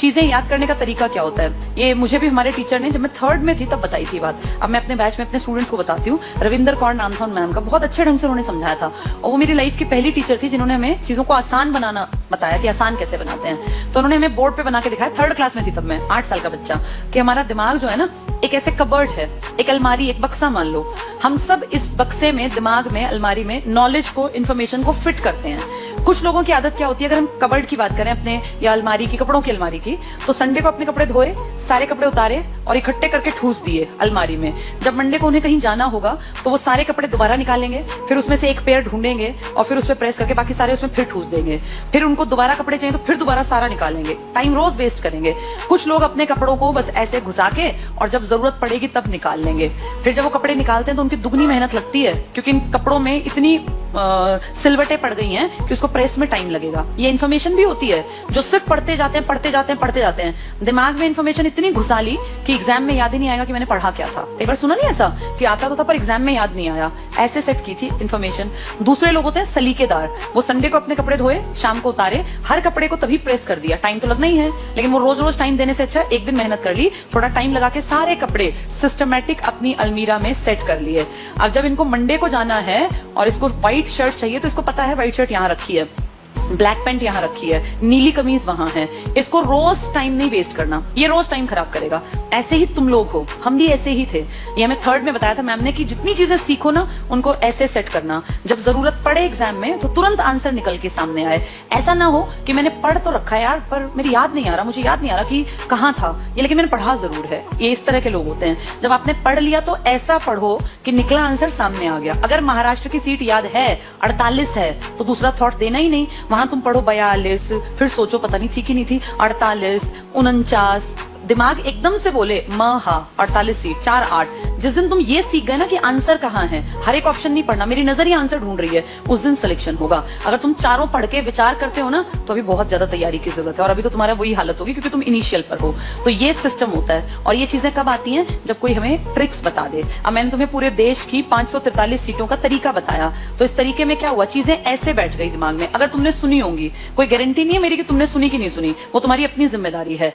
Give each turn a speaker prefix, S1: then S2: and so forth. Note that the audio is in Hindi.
S1: चीजें याद करने का तरीका क्या होता है, ये मुझे भी हमारे टीचर ने जब मैं 3rd में थी तब बताई थी बात। अब मैं अपने बैच में अपने स्टूडेंट्स को बताती हूँ। रविंदर कौर नाम था उन मैम का, बहुत अच्छे ढंग से उन्होंने समझाया था और वो मेरी लाइफ की पहली टीचर थी जिन्होंने हमें चीजों को आसान बनाना बताया कि आसान कैसे बनाते हैं। तो उन्होंने हमें बोर्ड पे बना के दिखाया, 3rd क्लास में थी तब मैं, 8 साल का बच्चा, कि हमारा दिमाग जो है ना एक ऐसे कबर्ड है, एक अलमारी, एक बक्सा मान लो। हम सब इस बक्से में, दिमाग में, अलमारी में नॉलेज को, इन्फॉर्मेशन को फिट करते हैं। कुछ लोगों की आदत क्या होती है, अगर हम कबर्ड की बात करें अपने या अलमारी की, कपड़ों की अलमारी की, तो संडे को अपने कपड़े धोए, सारे कपड़े उतारे और इकट्ठे करके ठूस दिए अलमारी में। जब मंडे को उन्हें कहीं जाना होगा तो वो सारे कपड़े दोबारा निकालेंगे, फिर उसमें से एक पेयर ढूंढेंगे और फिर उस पर प्रेस करके बाकी सारे उसमें फिर ठूस देंगे। फिर उनको दोबारा कपड़े चाहिए तो फिर दोबारा सारा निकालेंगे। टाइम रोज वेस्ट करेंगे। कुछ लोग अपने कपड़ों को बस ऐसे घुसा के और जब जरूरत पड़ेगी तब निकाल लेंगे। फिर जब वो कपड़े निकालते हैं तो उनकी दुगनी मेहनत लगती है, क्योंकि इन कपड़ों में इतनी सिलवटें पड़ गई हैं कि उसको प्रेस में टाइम लगेगा। ये इन्फॉर्मेशन भी होती है जो सिर्फ पढ़ते जाते हैं, पढ़ते जाते हैं, पढ़ते जाते हैं। दिमाग में इन्फॉर्मेशन इतनी घुसा ली कि एग्जाम में याद ही नहीं आएगा कि मैंने पढ़ा क्या था। एक बार सुना नहीं ऐसा कि आता तो था पर एग्जाम में याद नहीं आया, ऐसे सेट की थी इन्फॉर्मेशन। दूसरे लोग होते हैं सलीकेदार, वो संडे को अपने कपड़े धोए, शाम को उतारे, हर कपड़े को तभी प्रेस कर दिया। टाइम तो लगना ही है, लेकिन वो रोज रोज टाइम देने से अच्छा एक दिन मेहनत कर ली, थोड़ा टाइम लगा के सारे कपड़े सिस्टमैटिक अपनी अलमीरा में सेट कर लिए। अब जब इनको मंडे को जाना है और इसको व्हाइट शर्ट चाहिए तो इसको पता है व्हाइट शर्ट यहाँ रखी है, ब्लैक पैंट यहाँ रखी है, नीली कमीज वहां है। इसको रोज टाइम नहीं वेस्ट करना, ये रोज टाइम खराब करेगा। ऐसे ही तुम लोग हो, हम भी ऐसे ही थे। ये हमें 3rd में बताया था मैम ने कि जितनी चीजें सीखो ना उनको ऐसे सेट करना, जब जरूरत पड़े एग्जाम में तो तुरंत आंसर निकल के सामने आए। ऐसा ना हो कि मैंने पढ़ तो रखा है यार पर मेरी याद नहीं आ रहा, मुझे याद नहीं आ रहा कि कहाँ था ये, लेकिन मैंने पढ़ा जरूर है। ये इस तरह के लोग होते हैं। जब आपने पढ़ लिया तो ऐसा पढ़ो कि निकला आंसर सामने आ गया। अगर महाराष्ट्र की सीट याद है, 48 है, तो दूसरा थॉट देना ही नहीं। वहां तुम पढ़ो 42, फिर सोचो पता नहीं थी कि नहीं थी, 48, 49, दिमाग एकदम से बोले महा 48 सीट 4 8। जिस दिन तुम ये सीख गए ना कि आंसर कहाँ है, हर एक ऑप्शन नहीं पढ़ना, मेरी नजर ही आंसर ढूंढ रही है, उस दिन सिलेक्शन होगा। अगर तुम चारों पढ़ के विचार करते हो ना तो अभी बहुत ज्यादा तैयारी की जरूरत है, और अभी तो तुम्हारा वही हालत होगी क्योंकि तुम इनिशियल पर हो। तो ये सिस्टम होता है और ये चीजें कब आती हैं, जब कोई हमें ट्रिक्स बता दे। अब मैंने तुम्हें पूरे देश की 543 सीटों का तरीका बताया, तो इस तरीके में क्या हुआ, चीजें ऐसे बैठ गई दिमाग में। अगर तुमने सुनी होंगी, कोई गारंटी नहीं है मेरी कि तुमने सुनी कि नहीं सुनी, वो तुम्हारी अपनी जिम्मेदारी है।